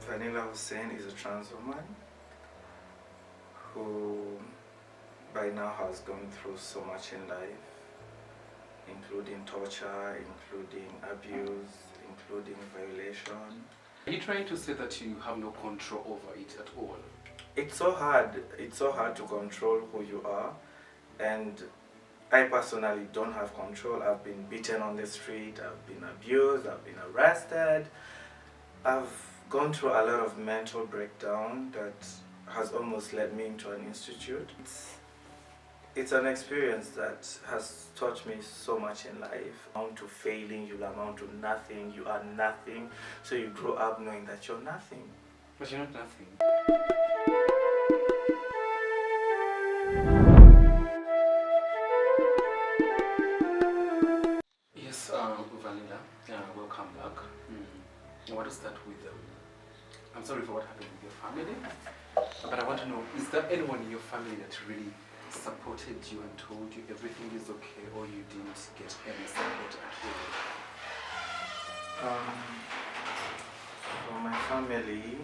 Vanilla Hussein is a trans woman who by now has gone through so much in life, including torture, including abuse, including violation. Are you trying to say that you have no control over it at all? It's so hard to control who you are, and I personally don't have control. I've been beaten on the street, I've been abused, I've been arrested. I've gone through a lot of mental breakdown that has almost led me into an institute. It's an experience that has taught me so much in life. Amount to failing, you'll amount to nothing, you are nothing. So you grow up knowing that you're nothing. But you're not nothing. Yes, Vanilla, welcome back. I want to start with, I'm sorry for what happened with your family, but I want to know, is there anyone in your family that really supported you and told you everything is okay, or you didn't get any support at all? For my family,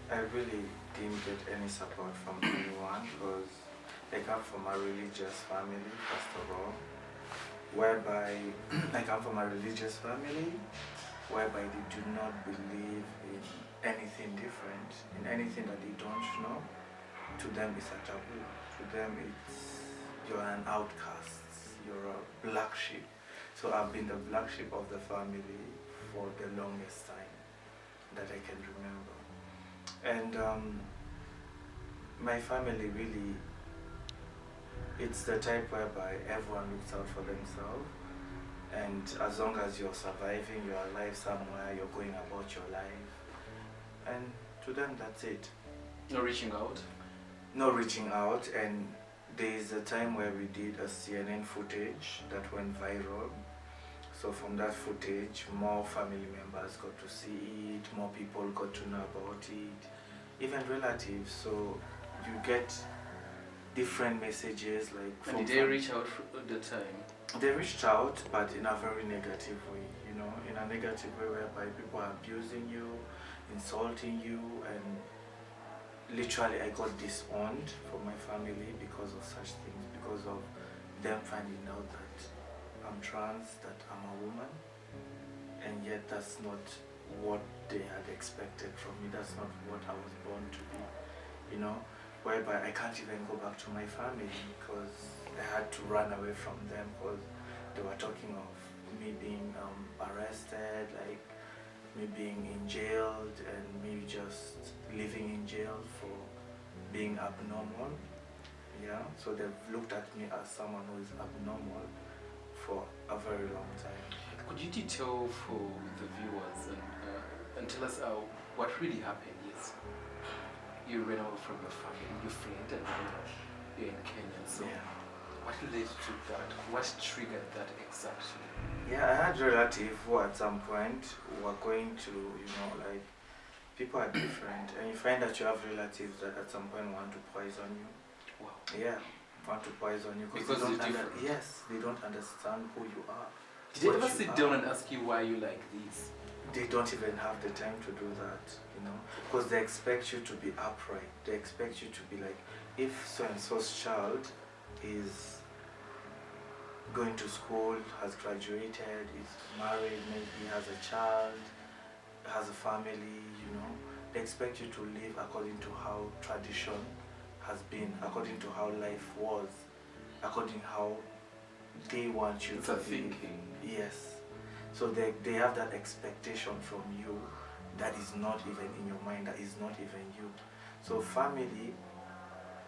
I really didn't get any support from anyone because I come from a religious family, first of all, whereby I come from a religious family whereby they do not believe in anything different, in anything that they don't know. To them it's a taboo. To them it's, you're an outcast, you're a black sheep. So I've been the black sheep of the family for the longest time that I can remember. And my family really, it's the type whereby everyone looks out for themselves, and as long as you're surviving, you're alive somewhere, you're going about your life, and to them that's it. No reaching out? No reaching out. And there is a time where we did a CNN footage that went viral. So from that footage, more family members got to see it, more people got to know about it, even relatives. So you get different messages like. And did they reach out at the time? They reached out, but in a very negative way, you know, in a negative way whereby people are abusing you, insulting you, and literally I got disowned from my family because of such things, because of them finding out that I'm trans, that I'm a woman, and yet that's not what they had expected from me, that's not what I was born to be, you know, whereby I can't even go back to my family because I had to run away from them because they were talking of me being arrested, like me being in jail, and me just living in jail for being abnormal. Yeah, so they've looked at me as someone who is abnormal for a very long time. Could you detail for the viewers and tell us what really happened? Yes, you ran away from your family, you fled, and now you're in Kenya. So yeah. What led to that? What triggered that exactly? Yeah, I had relatives who at some point were going to, you know, like, people are different, and you find that you have relatives that at some point want to poison you. Wow. Yeah, want to poison you because they don't you're different. Yes, they don't understand who you are. Did they ever sit down and ask you why you like this? They don't even have the time to do that, you know, because they expect you to be upright. They expect you to be like, if so-and-so's child is going to school, has graduated, is married, maybe has a child, has a family, you know, they expect you to live according to how tradition has been, according to how life was, according how they want you to thinking. Yes. So they have that expectation from you that is not even in your mind, that is not even you. So family,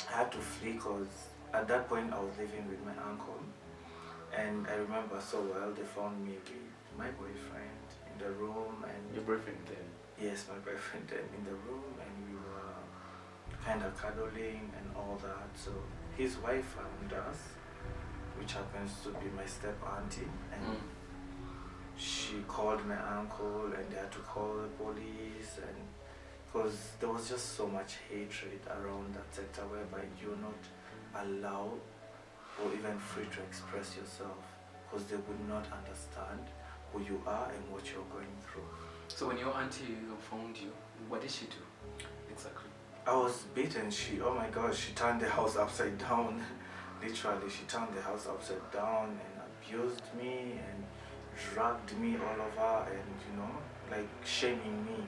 I had to flee because at that point I was living with my uncle, and I remember so well, they found me with my boyfriend in the room. And your boyfriend then? Yes, my boyfriend then in the room, and we were kind of cuddling and all that. So his wife found us, which happens to be my step auntie, and she called my uncle, and they had to call the police, and because there was just so much hatred around that sector whereby you're not allowed or even free to express yourself, because they would not understand who you are and what you're going through. So when your auntie found you, what did she do exactly? I was beaten. Oh my gosh, she turned the house upside down. Literally, she turned the house upside down and abused me and dragged me all over and, like shaming me,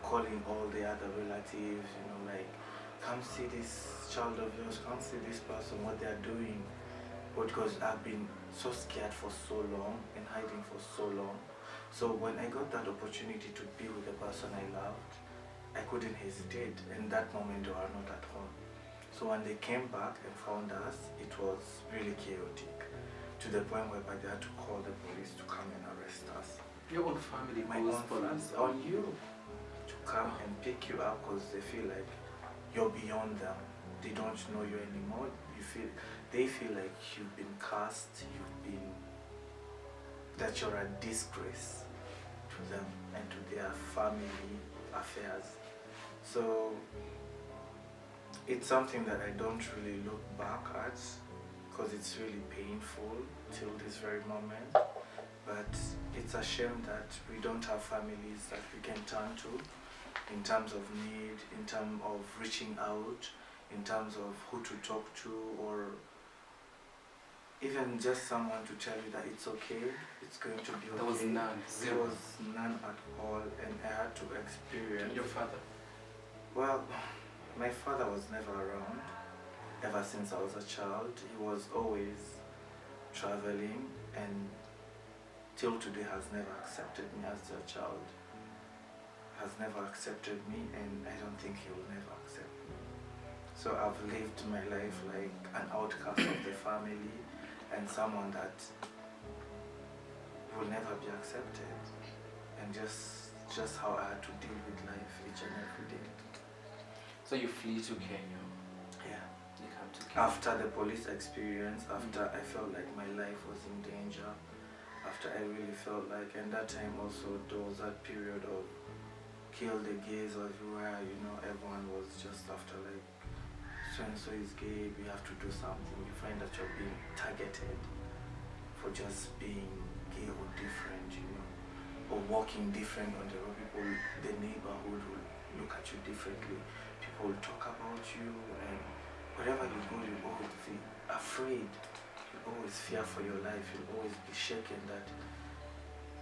calling all the other relatives, like, come see this child of yours, come see this person, what they are doing. Because I've been so scared for so long and hiding for so long. So when I got that opportunity to be with the person I loved, I couldn't hesitate. And that moment they were not at home. So when they came back and found us, it was really chaotic. To the point whereby they had to call the police to come and arrest us. Your own family, my own police on you, to come and pick you up because they feel like you're beyond them. They don't know you anymore. They feel like you've been cast, that you're a disgrace to them and to their family affairs. So it's something that I don't really look back at because it's really painful till this very moment. But it's a shame that we don't have families that we can turn to in terms of need, in terms of reaching out, in terms of who to talk to, or even just someone to tell you that it's okay, it's going to be okay. There was none, zero. There was none at all, and I had to experience. Your father? Well, my father was never around ever since I was a child. He was always traveling and till today has never accepted me as their child. Has never accepted me, and I don't think he will never accept me. So I've lived my life like an outcast of the family and someone that will never be accepted. And just how I had to deal with life each and every day. So you flee to Kenya? Yeah. You come to Kenya? After the police experience, after I felt like my life was in danger, after I really felt like, and that time also there was that period of kill the gays everywhere, everyone was just after like, so-and-so is gay, we have to do something. You find that you're being targeted for just being gay or different, or walking different on the road. People, the neighborhood will look at you differently. People will talk about you, and wherever you go, you always feel afraid. You always fear for your life. You always be shaken that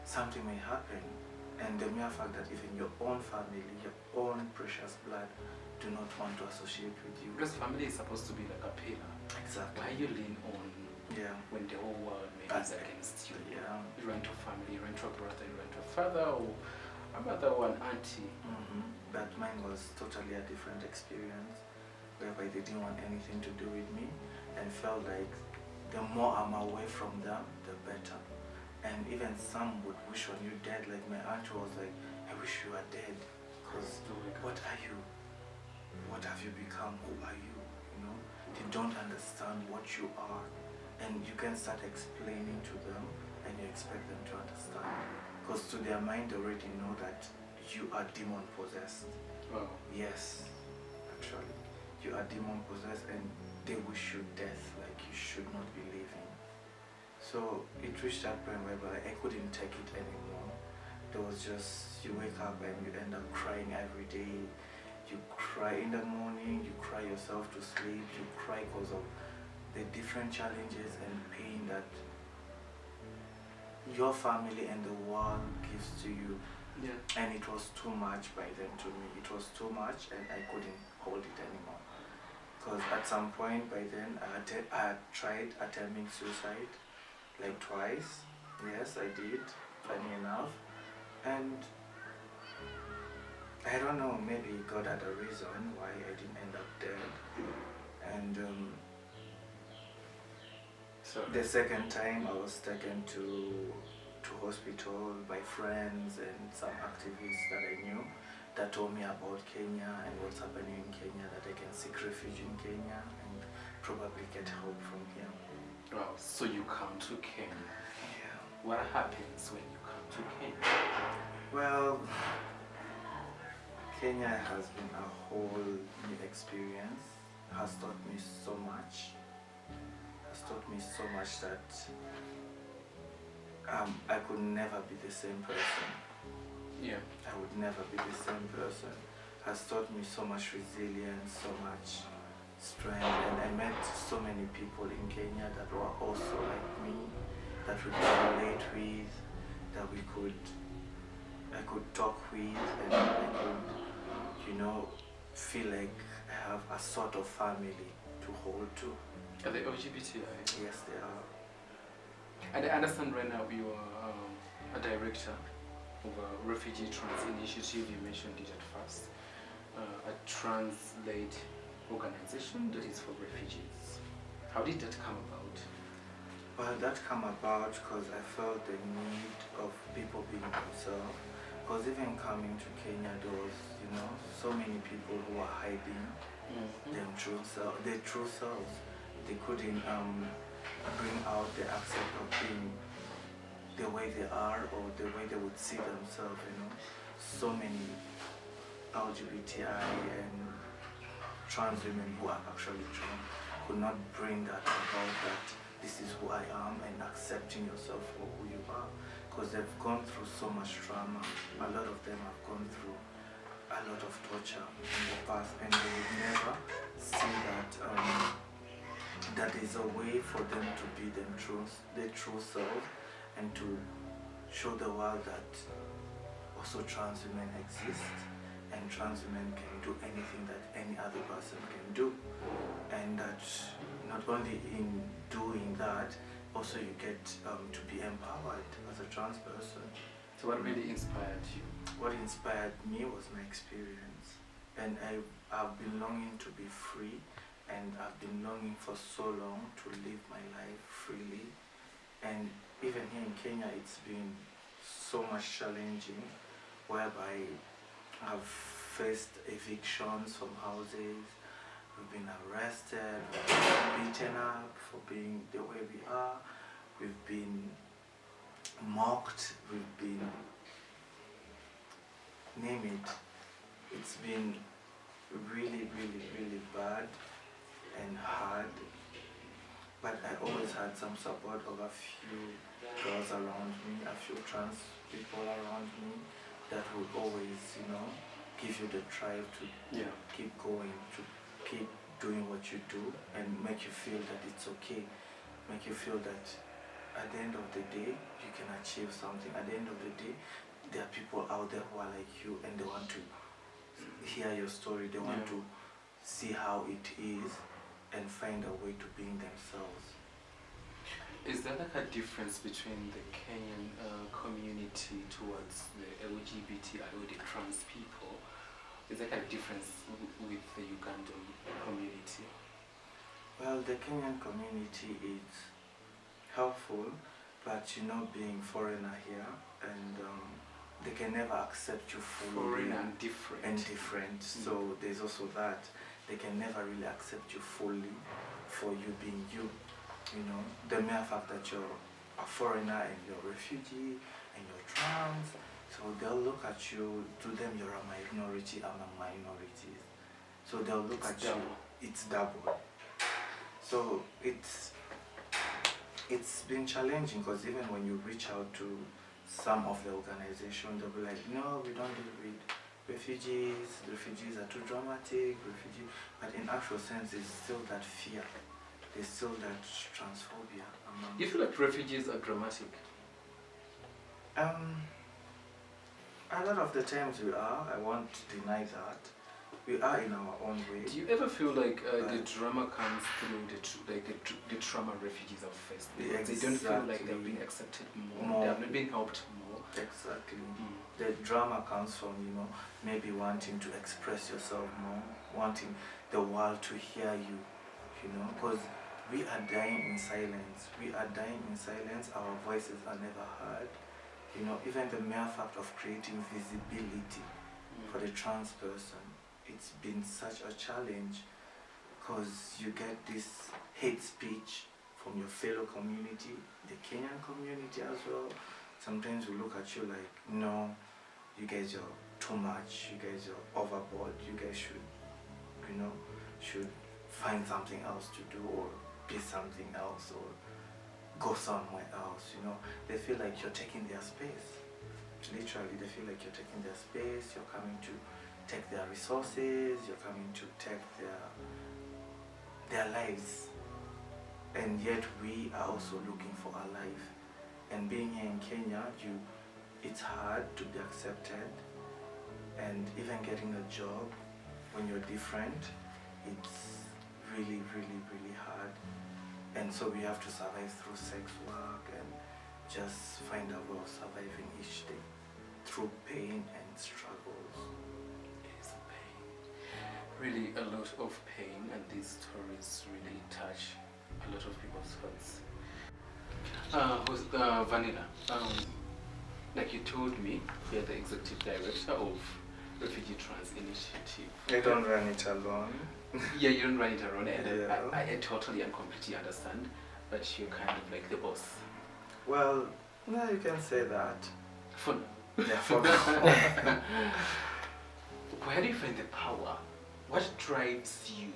something may happen. And the mere fact that even your own family, your own precious blood, do not want to associate with you. Because family is supposed to be like a pillar. Exactly. Why you lean on when the whole world maybe is against you? Yeah. You run to family, you run to a brother, you run to a father, or a mother, or an auntie. But mine was totally a different experience, whereby they didn't want anything to do with me and felt like the more I'm away from them, the better. And even some would wish on you dead, like my aunt was like, I wish you were dead, because what are you? What have you become? Who are you? They don't understand what you are. And you can start explaining to them and you expect them to understand. Because to their mind they already know that you are demon possessed. Wow. Yes, actually. You are demon possessed and they wish you death, like you should not be living. So it reached that point whereby I couldn't take it anymore. There was just, you wake up and you end up crying every day. You cry in the morning, you cry yourself to sleep, you cry because of the different challenges and pain that your family and the world gives to you. Yeah. And it was too much by then to me. It was too much and I couldn't hold it anymore. Because at some point by then I had tried attempting suicide. Like twice. Yes, I did, funny enough. And I don't know, maybe God had a reason why I didn't end up dead. And the second time I was taken to hospital by friends and some activists that I knew that told me about Kenya and what's happening in Kenya, that I can seek refuge in Kenya and probably get help from here. Wow, so you come to Kenya. Yeah. What happens when you come to Kenya? Well, Kenya has been a whole new experience. Has taught me so much. Has taught me so much that I could never be the same person. Yeah. I would never be the same person. Has taught me so much resilience, so much strength, and I met so many people in Kenya that were also like me, that we could relate with, that I could talk with, and I could, feel like I have a sort of family to hold to. Are they LGBTI? Yes, they are. And I understand right now you are a director of a refugee trans initiative. You mentioned it at first. A trans-led organization that is for refugees. How did that come about? Well, that came about because I felt the need of people being themselves. Because even coming to Kenya, there was, so many people who were hiding their true selves. They couldn't bring out the aspect of being the way they are or the way they would see themselves. So many LGBTI and trans women who are actually trans could not bring that about, that this is who I am, and accepting yourself for who you are, because they've gone through so much trauma. A lot of them have gone through a lot of torture in the past, and they would never see that that is a way for them to be their true self, and to show the world that also trans women exist, and trans women can do anything that any other person can do, and that not only in doing that, also you get to be empowered as a trans person. So what really inspired you? What inspired me was my experience, and I've been longing to be free, and I've been longing for so long to live my life freely. And even here in Kenya, it's been so much challenging, whereby I've faced evictions from houses, we've been arrested, we've been beaten up for being the way we are, we've been mocked, we've been, name it. It's been really, really, really bad and hard, but I always had some support of a few girls around me, a few trans people around me that would always, give you the drive to keep going, to keep doing what you do, and make you feel that it's okay, make you feel that at the end of the day you can achieve something. At the end of the day, there are people out there who are like you, and they want to hear your story, they want to see how it is and find a way to being themselves. Is there like a difference between the Kenyan community towards the LGBTI or the trans people? Is there a difference with the Ugandan community? Well, the Kenyan community is helpful, but being foreigner here, and they can never accept you fully. Foreign and different. So there's also that. They can never really accept you fully for you being you. The mere fact that you're a foreigner and you're a refugee and you're trans, so they'll look at you. To them, you're a minority, I'm a minority. So they'll look at you. It's double. So it's been challenging, because even when you reach out to some of the organizations, they'll be like, no, we don't deal with refugees are too dramatic, but in actual sense, there's still that fear, there's still that transphobia. You feel like refugees are dramatic? A lot of the times we are, I won't deny that. We are in our own way. Do you ever feel like the drama comes through the trauma refugees have faced? Exactly. They don't feel like they're being accepted more. They are not being helped more. Exactly. The drama comes from, maybe wanting to express yourself more, wanting the world to hear you, because we are dying in silence. Our voices are never heard. Even the mere fact of creating visibility for the trans person, it's been such a challenge, because you get this hate speech from your fellow community, the Kenyan community as well. Sometimes we look at you like, no, you guys are too much, you guys are overboard, you guys should find something else to do, or be something else, or go somewhere else, you know. They feel like you're taking their space. Literally, they feel like you're taking their space, you're coming to take their resources, you're coming to take their lives. And yet we are also looking for our life. And being here in Kenya, it's hard to be accepted, and even getting a job when you're different, it's really, really, really hard. And so we have to survive through sex work and just find a way of surviving each day through pain and struggles. It is pain. Really a lot of pain, and these stories really touch a lot of people's hearts. Vanilla, like you told me, you're the executive director of Refugee Trans Initiative. I don't run it alone. Yeah, you don't run it alone, and Yeah. I totally and completely understand, but you're kind of like the boss. Well, no, you can say that. For now. Yeah, for now. Where do you find the power? What drives you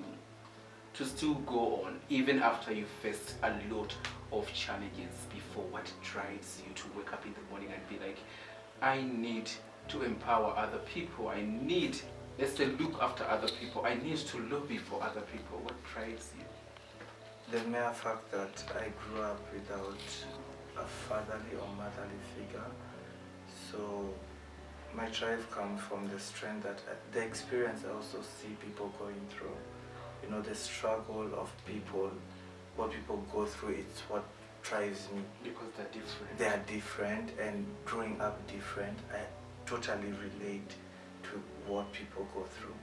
to still go on even after you faced a lot of challenges before? What drives you to wake up in the morning and be like, I need to empower other people, I need, let's say, look after other people, I need to lobby for other people? What drives you? The mere fact that I grew up without a fatherly or motherly figure, so my drive comes from the strength that the experience I also see people going through. You know, the struggle of people, what people go through, it's what drives me. Because they're different. They are different, and growing up different, I totally relate to what people go through.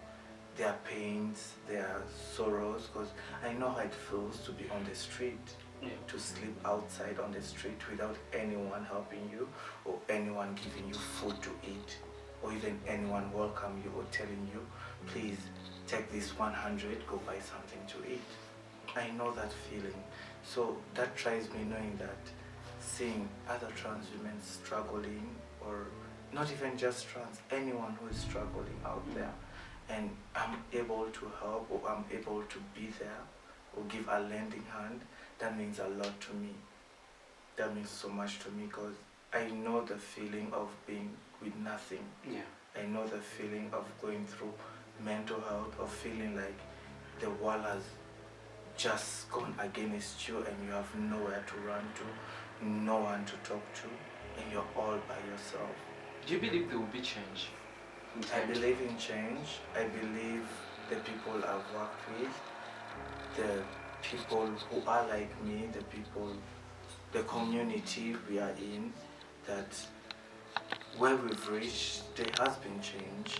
Their pains, their sorrows, because I know how it feels to be on the street, Yeah. to sleep outside on the street without anyone helping you or anyone giving you food to eat, or even anyone welcome you or telling you, please take this 100, go buy something to eat. I know that feeling. So that drives me, knowing that seeing other trans women struggling, or not even just trans, anyone who is struggling out there, and I'm able to help, or I'm able to be there or give a lending hand, that means a lot to me. That means so much to me, because I know the feeling of being with nothing. Yeah. I know the feeling of going through mental health, of feeling like the world has just gone against you and you have nowhere to run to, no one to talk to, and you're all by yourself. Do you believe there will be change? I believe in change. I believe the people I've worked with, the people who are like me, the people, the community we are in, that where we've reached, there has been change,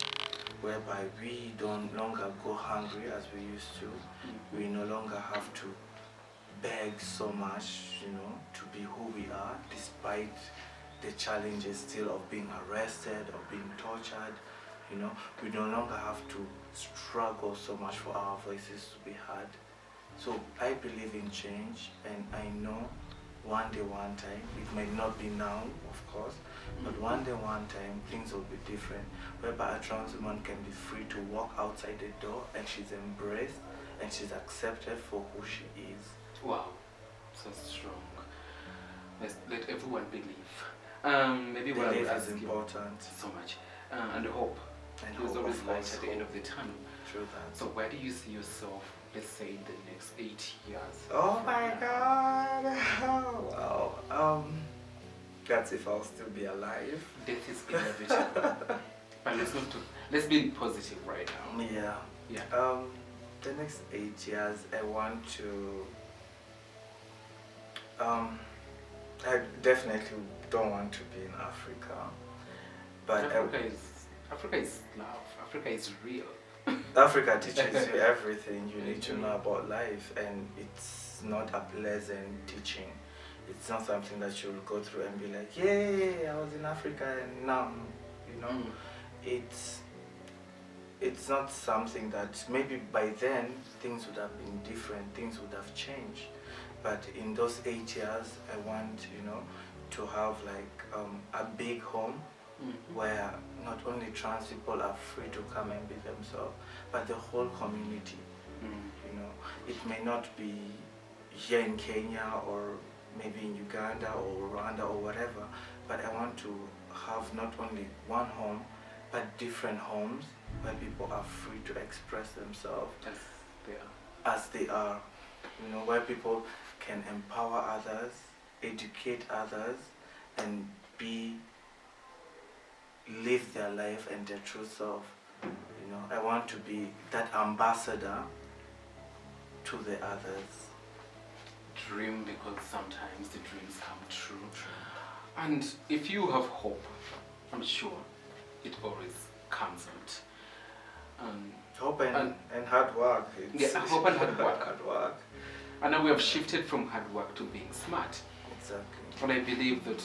whereby we don't longer go hungry as we used to. We no longer have to beg so much, you know, to be who we are, despite the challenges still of being arrested or being tortured. You know, we no longer have to struggle so much for our voices to be heard. So I believe in change, and I know one day, one time, it might not be now, of course, but one day, one time, things will be different, whereby a trans woman can be free to walk outside the door and she's embraced and she's accepted for who she is. Wow, so strong. Let everyone believe. Maybe what I would Belief ask is important. you so much. And hope. And There's hope, always of light course, at the end hope. of the tunnel. True that. So where do you see yourself, let's say, in the next 8 years? Oh my God! Wow. That's if I'll still be alive. Death is inevitable. But let's be positive right now. Yeah. Yeah. The next 8 years, I want to. I definitely don't want to be in Africa, but Africa is love. Africa is real. Africa teaches you everything you need to know about life, and it's not a pleasant teaching. It's not something that you'll go through and be like, yay, I was in Africa and now, you know. It's not something that maybe by then things would have been different, things would have changed. But in those 8 years, I want, you know, to have like a big home where not only trans people are free to come and be themselves, but the whole community. You know, it may not be here in Kenya or maybe in Uganda or Rwanda or whatever, but I want to have not only one home, but different homes where people are free to express themselves as they are. You know, where people can empower others, educate others, and live their life and their true self. You know, I want to be that ambassador to the others. Dream, because sometimes the dreams come true. And if you have hope, I'm sure it always comes out. Hope and hard work. Hope and hard work. Hard work. And now we have shifted from hard work to being smart. Exactly. And I believe that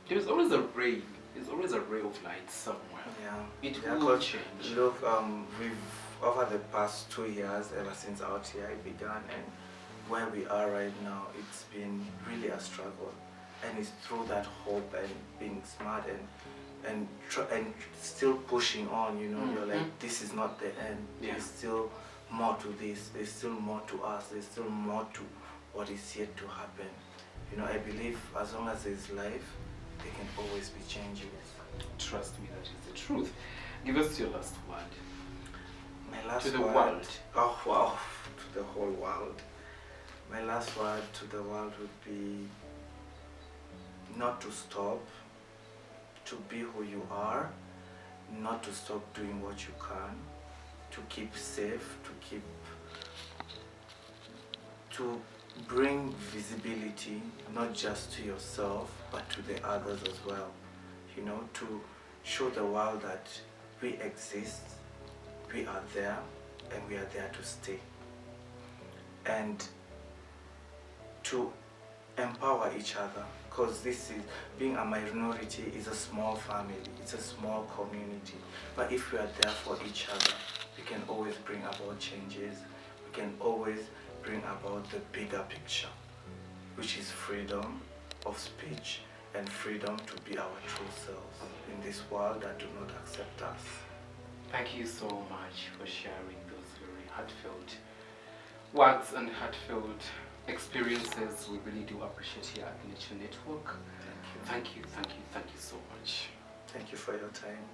there's always a ray. There's always a ray of light somewhere. Yeah. It will change. Look, we've over the past 2 years, ever since our TI began, and where we are right now, it's been really a struggle. And it's through that hope and being smart and still pushing on. You know, you're like, this is not the end. Yeah. There's still more to this. There's still more to us. There's still more to what is yet to happen. You know, I believe as long as there's life, there can always be changes. Trust me, that is the truth. Give us your last word. My last to the word, world. Oh wow, to the whole world. My last word to the world would be not to stop, to be who you are, not to stop doing what you can, to keep safe, to bring visibility, not just to yourself, but to the others as well. You know, to show the world that we exist, we are there, and we are there to stay. And to empower each other, because this is, being a minority is a small family, it's a small community. But if we are there for each other, we can always bring about changes, we can always bring about the bigger picture, which is freedom of speech and freedom to be our true selves in this world that do not accept us. Thank you so much for sharing those very heartfelt words and heartfelt experiences. We really do appreciate here at Nature Network. Thank you. Thank you so much. Thank you for your time.